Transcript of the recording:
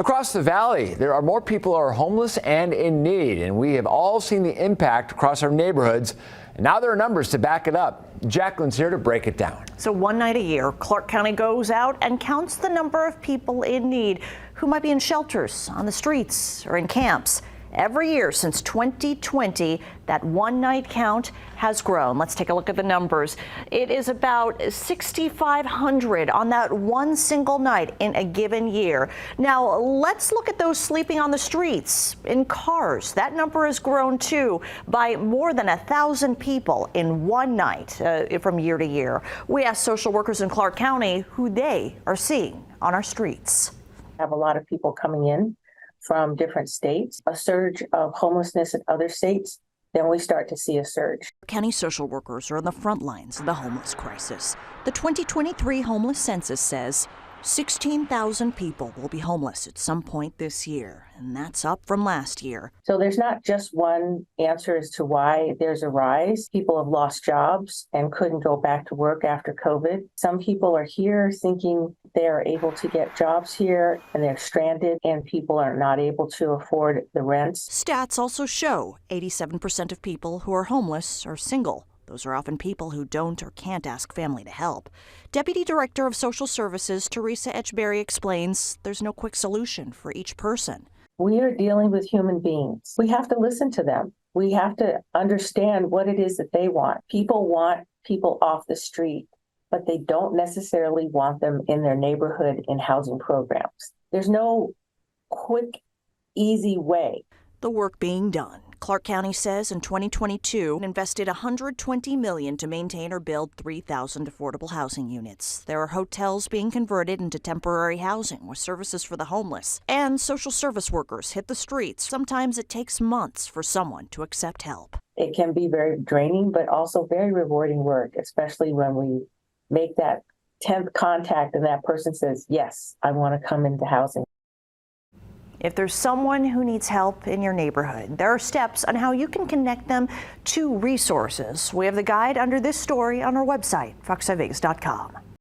Across the valley, there are more people who are homeless and in need, and we have all seen the impact across our neighborhoods. And now there are numbers to back it up. Jacqueline's here to break it down. So one night a year, Clark County goes out and counts the number of people in need who might be in shelters, on the streets, or in camps. Every year since 2020, that one night count has grown. Let's take a look at the numbers. It is about 6,500 on that one single night in a given year. Now, let's look at those sleeping on the streets, in cars. That number has grown too by more than 1,000 people in one night from year to year. We asked social workers in Clark County who they are seeing on our streets. We have a lot of people coming in from different states, a surge of homelessness in other states, then we start to see a surge. County social workers are on the front lines of the homeless crisis. The 2023 Homeless Census says 16,000 people will be homeless at some point this year, and that's up from last year. So there's not just one answer as to why there's a rise. People have lost jobs and couldn't go back to work after COVID. Some people are here thinking they are able to get jobs here and they're stranded and people are not able to afford the rents. Stats also show 87% of people who are homeless are single. Those are often people who don't or can't ask family to help. Deputy Director of Social Services Teresa Etchberry explains there's no quick solution for each person. We are dealing with human beings. We have to listen to them. We have to understand what it is that they want. People want people off the street, but they don't necessarily want them in their neighborhood in housing programs. There's no quick, easy way. The work being done. Clark County says in 2022 invested $120 million to maintain or build 3,000 affordable housing units. There are hotels being converted into temporary housing with services for the homeless. And social service workers hit the streets. Sometimes it takes months for someone to accept help. It can be very draining, but also very rewarding work, especially when we make that 10th contact and that person says, yes, I want to come into housing. If there's someone who needs help in your neighborhood, there are steps on how you can connect them to resources. We have the guide under this story on our website, fox5vegas.com.